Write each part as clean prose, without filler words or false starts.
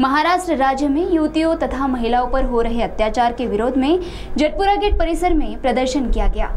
महाराष्ट्र राज्य में युवतियों तथा महिलाओं पर हो रहे अत्याचार के विरोध में जटपुरा गेट परिसर में प्रदर्शन किया गया।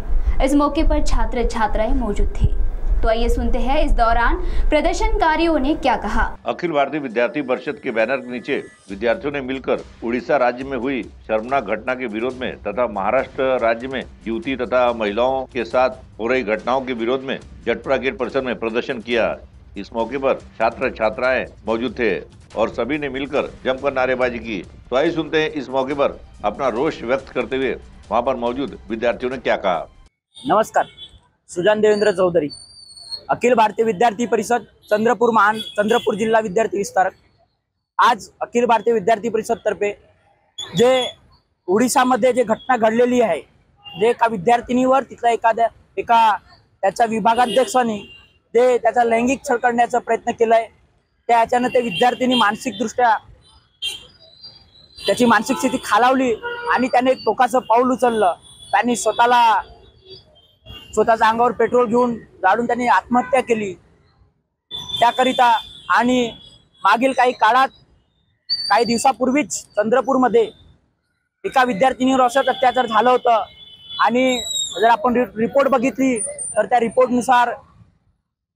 इस मौके पर छात्र छात्राएं मौजूद थे। तो आइए सुनते हैं इस दौरान प्रदर्शनकारियों ने क्या कहा। अखिल भारतीय विद्यार्थी परिषद के बैनर के नीचे विद्यार्थियों ने मिलकर उड़ीसा राज्य में हुई शर्मनाक घटना के विरोध में तथा महाराष्ट्र राज्य में युवती तथा महिलाओं के साथ हो रही घटनाओं के विरोध में जटपुरा गेट परिसर में प्रदर्शन किया। इस मौके पर छात्र छात्राएं मौजूद थे और सभी ने मिलकर जमकर नारेबाजी की। तो आइए सुनते हैं इस मौके पर अपना रोष व्यक्त करते हुए वहां पर मौजूद विद्यार्थियों ने क्या कहा। नमस्कार, सुजान देवेंद्र चौधरी, अखिल भारतीय विद्यार्थी परिषद चंद्रपूर जिल्हा विद्यार्थी विस्तारक। आज अखिल भारतीय विद्यार्थी परिषद तर्फे जे उडीसामध्ये जे घटना घडलेली आहे, जे एका विद्यार्थिनीवर तिथला त्याच्या विभागाध्यक्षाने जे त्याचा लैंगिक छळ करण्याचा प्रयत्न केलाय, त्याच्याने ते विद्यार्थिनी मानसिकदृष्ट्या त्याची मानसिक स्थिती खालावली आणि त्याने एक टोकाचं पाऊल उचललं। त्यांनी स्वतःच्या अंगावर पेट्रोल घेऊन जाळून त्यांनी आत्महत्या केली। त्याकरिता आणि मागील काही दिवसापूर्वीच चंद्रपूरमध्ये एका विद्यार्थिनीवर असंच अत्याचार झालं होतं आणि जर आपण रिपोर्ट बघितली तर त्या रिपोर्टनुसार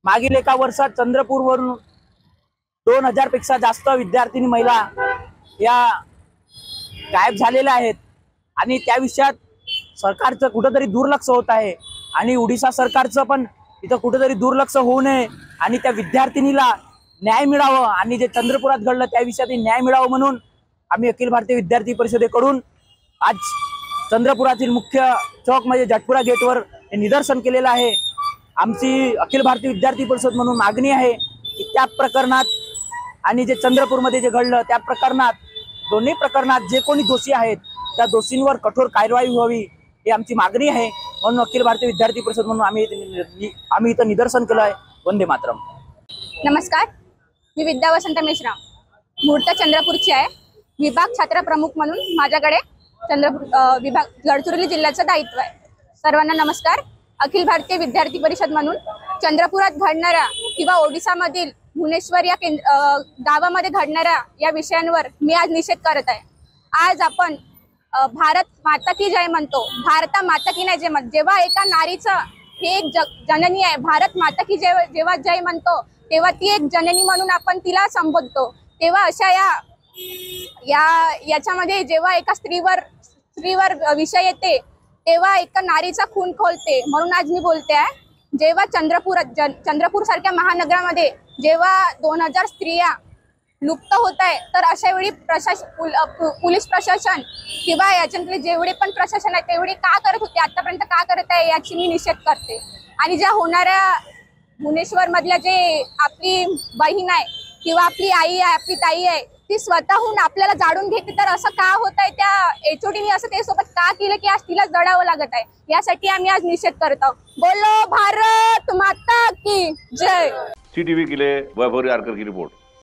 मागील एका वर्षात चंद्रपूरवरून 2000 पेक्षा जास्त विद्यार्थिनी महिला या गायब झालेल्या आहेत आणि त्या विषयात सरकारचं कुठेतरी दुर्लक्ष होत आहे आणि उडीसा सरकारचं पण इथं कुठेतरी दुर्लक्ष होऊ नये आणि त्या विद्यार्थिनीला न्याय मिळावं आणि जे चंद्रपुरात घडलं त्या विषयात न्याय मिळावं म्हणून आम्ही अखिल भारतीय विद्यार्थी परिषदेकडून आज चंद्रपुरातील मुख्य चौक म्हणजे जटपुरा गेटवर हे निदर्शन केलेलं आहे। आमची अखिल भारतीय विद्यार्थी परिषद म्हणून मागणी आहे की त्या प्रकरणात आणि जे चंद्रपूरमध्ये जे घडलं त्या प्रकरणात दोन्ही प्रकरणात जे कोणी दोषी आहेत त्या दोषींवर कठोर कारवाई व्हावी ही आमची मागणी आहे। म्हणून अखिल भारतीय विद्यार्थी परिषद म्हणून आम्ही इथं निदर्शन केलं आहे। वंदे मातरम। नमस्कार, मी विद्या वसंत मेश्राम, मूर्त चंद्रपूरची आहे। विभाग छात्र प्रमुख म्हणून माझ्याकडे विभाग गडचिरोली जिल्ह्याचं दायित्व आहे। सर्वांना नमस्कार। अखिल भारतीय विद्यार्थी परिषद म्हणून चंद्रपुरात घडणाऱ्या किंवा ओडिसामधील भुवनेश्वर या गावामध्ये घडणाऱ्या या विषयांवर मी आज निषेध करत आहे। आज आपण भारत माता की जय म्हणतो, भारता माता की नाही जय म्हणतो। जेव्हा एका नारीचं हे एक जननी आहे, भारत माता की जय जेव्हा जय म्हणतो तेव्हा ती एक जननी म्हणून आपण तिला संबोधतो। तेव्हा अशा याच्यामध्ये जेव्हा एका स्त्रीवर विषय येते तेव्हा एका नारीचा खून खोलते। म्हणून आज मी बोलते आहे, जेव्हा चंद्रपूर सारख्या महानगरामध्ये जेव्हा 2000 स्त्रिया लुप्त होत आहे तर अशा वेळी पोलीस प्रशासन किंवा याच्यातले जेवढे पण प्रशासन आहे तेवढे का करत होते, आतापर्यंत का करत आहे याची मी निषेध करते। आणि ज्या होणाऱ्या भुवनेश्वर मधल्या जे आपली बहीण आहे किंवा आपली आई आहे, आपली ताई आहे, ती स्वतःहून आपल्याला जाळून घेते, तर असं का होत आहे? त्या एचओडीने असं त्यासोबत का केलं की आज तिला जळावं लागत आहे? यासाठी आम्ही आज निषेध करत आहोत। बोलो भारत माता की जय। CTV के लिए वैभव यारकर की रिपोर्ट।